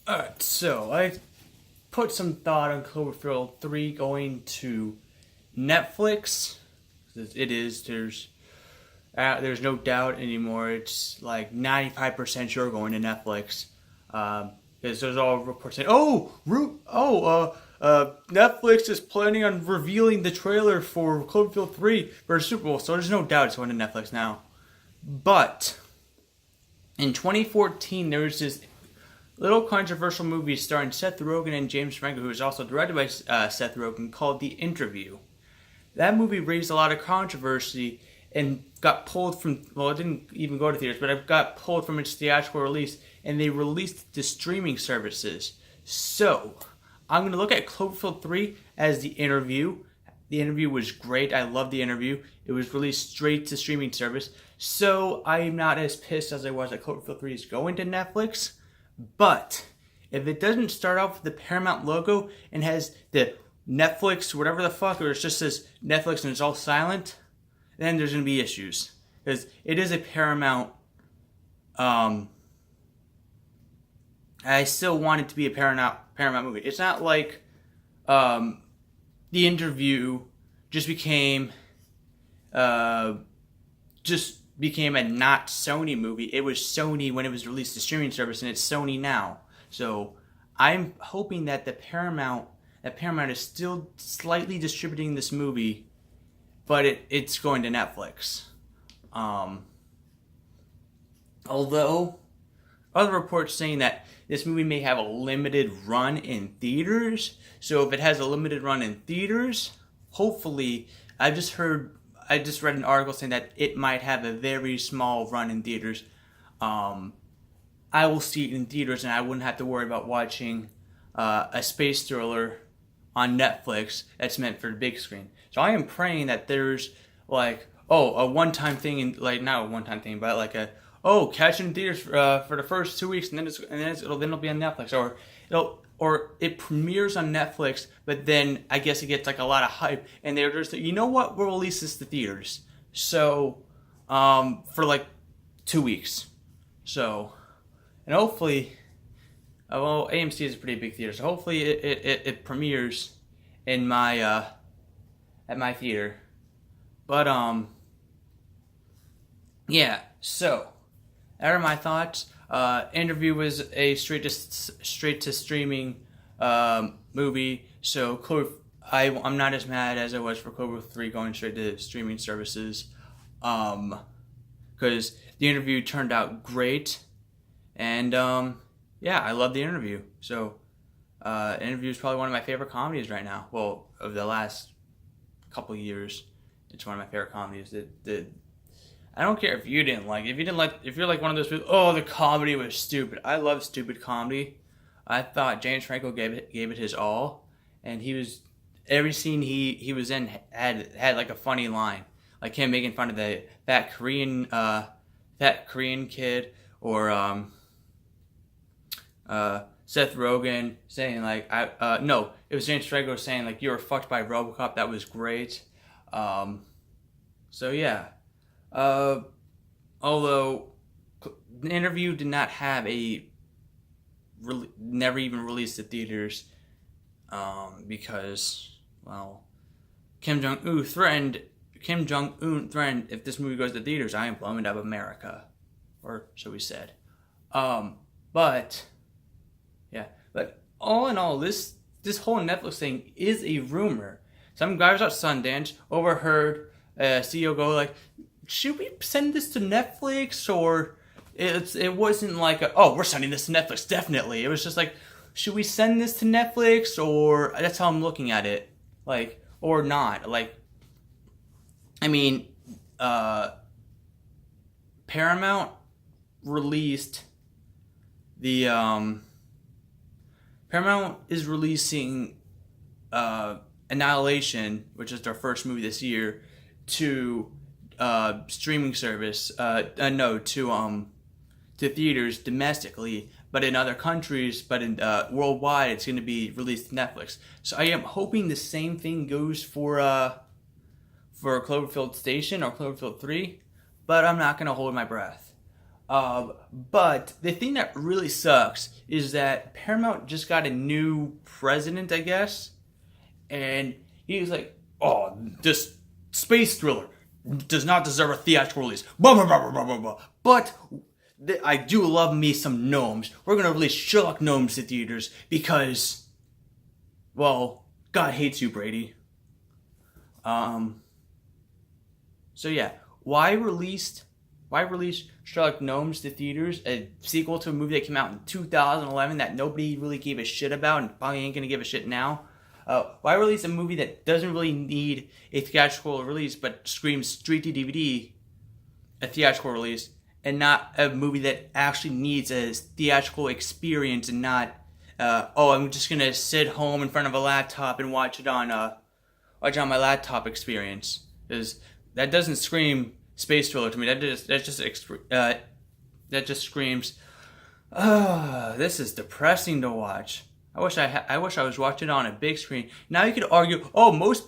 Alright, so I put some thought on Cloverfield 3 going to Netflix. It is. There's no doubt anymore. It's like 95% sure going to Netflix. Because there's all reports saying, Netflix is planning on revealing the trailer for Cloverfield 3 for the Super Bowl, so there's no doubt it's going to Netflix now. But in 2014, there was this little controversial movie starring Seth Rogen and James Franco, who was also directed by Seth Rogen, called The Interview. That movie raised a lot of controversy and got pulled from, well, it didn't even go to theaters, but it got pulled from its theatrical release, and they released it to streaming services. So, I'm going to look at Cloverfield 3 as The Interview. The Interview was great. I love The Interview. It was released straight to streaming service. So, I'm not as pissed as I was that Cloverfield 3 is going to Netflix. But if it doesn't start off with the Paramount logo and has the Netflix, whatever the fuck, or it just says Netflix and it's all silent, then there's going to be issues. Because it is a Paramount, I still want it to be a Paramount movie. It's not like The Interview just became a not Sony movie. It was Sony when it was released to streaming service, and it's Sony now. So I'm hoping that Paramount is still slightly distributing this movie, but it's going to Netflix. Although other reports saying that this movie may have a limited run in theaters. So if it has a limited run in theaters, hopefully, I just read an article saying that it might have a very small run in theaters. I will see it in theaters, and I wouldn't have to worry about watching a space thriller on Netflix that's meant for the big screen. So I am praying that there's a one-time thing, and not a one-time thing, but catch it in theaters for the first 2 weeks, and then it'll be on Netflix, or it premieres on Netflix, but then I guess it gets a lot of hype, and they're just, you know what, we'll release this to theaters. So, for 2 weeks. So, and hopefully, AMC is a pretty big theater, so hopefully it premieres in my, at my theater. But, yeah, so, that are my thoughts. Interview was a straight to streaming movie, so I'm not as mad as I was for Cloverfield 3 going straight to streaming services, because The Interview turned out great, and yeah, I love The Interview. So Interview is probably one of my favorite comedies right now. Well, of the last couple years, it's one of my favorite comedies. I don't care if you didn't like it. If you're like one of those people, oh, the comedy was stupid. I love stupid comedy. I thought James Franco gave it his all, and every scene he was in had a funny line, like him making fun of that Korean kid, or Seth Rogen saying no, it was James Franco saying you were fucked by RoboCop. That was great. So yeah. Although The Interview did not have never even released to theaters, because, well, Kim Jong-un threatened, if this movie goes to theaters, I am blowing up America, or so he said. But all in all, this whole Netflix thing is a rumor. Some guys at Sundance overheard CEO go should we send this to Netflix? Or it wasn't we're sending this to Netflix, definitely. It was just should we send this to Netflix? Or that's how I'm looking at it. Or not. Paramount released Paramount is releasing Annihilation, which is their first movie this year, to streaming service, to theaters domestically, but in other countries, but in worldwide, it's going to be released to Netflix. So I am hoping the same thing goes for Cloverfield Station or Cloverfield 3, but I'm not going to hold my breath. But the thing that really sucks is that Paramount just got a new president, I guess, and he was like, "Oh, this space thriller does not deserve a theatrical release." Blah blah blah blah blah blah. But I do love me some gnomes. We're gonna release Sherlock Gnomes to theaters because, well, God hates you, Brady. So yeah, why release Sherlock Gnomes to theaters, a sequel to a movie that came out in 2011 that nobody really gave a shit about and probably ain't gonna give a shit now? Why release a movie that doesn't really need a theatrical release but screams straight to DVD, a theatrical release, and not a movie that actually needs a theatrical experience and not, I'm just gonna sit home in front of a laptop and watch it on my laptop experience? Because that doesn't scream space thriller to me. That just screams, this is depressing to watch. I wish I was watching it on a big screen. Now you could argue, a lot of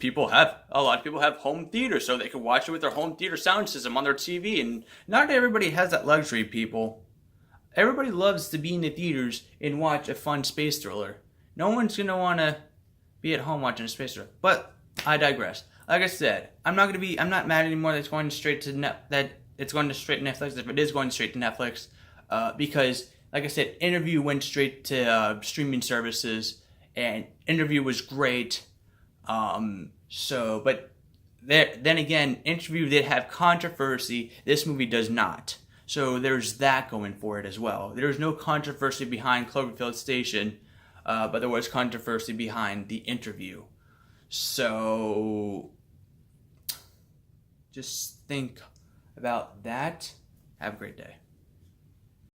people have home theaters, so they could watch it with their home theater sound system on their TV, and not everybody has that luxury, people. Everybody loves to be in the theaters and watch a fun space thriller. No one's gonna wanna be at home watching a space thriller. But I digress. Like I said, I'm not mad anymore that it's going straight to Netflix if it is going straight to Netflix, because, like I said, Interview went straight to streaming services, and Interview was great. But then again, Interview did have controversy. This movie does not. So there's that going for it as well. There's no controversy behind Cloverfield Station, but there was controversy behind the Interview. So just think about that. Have a great day.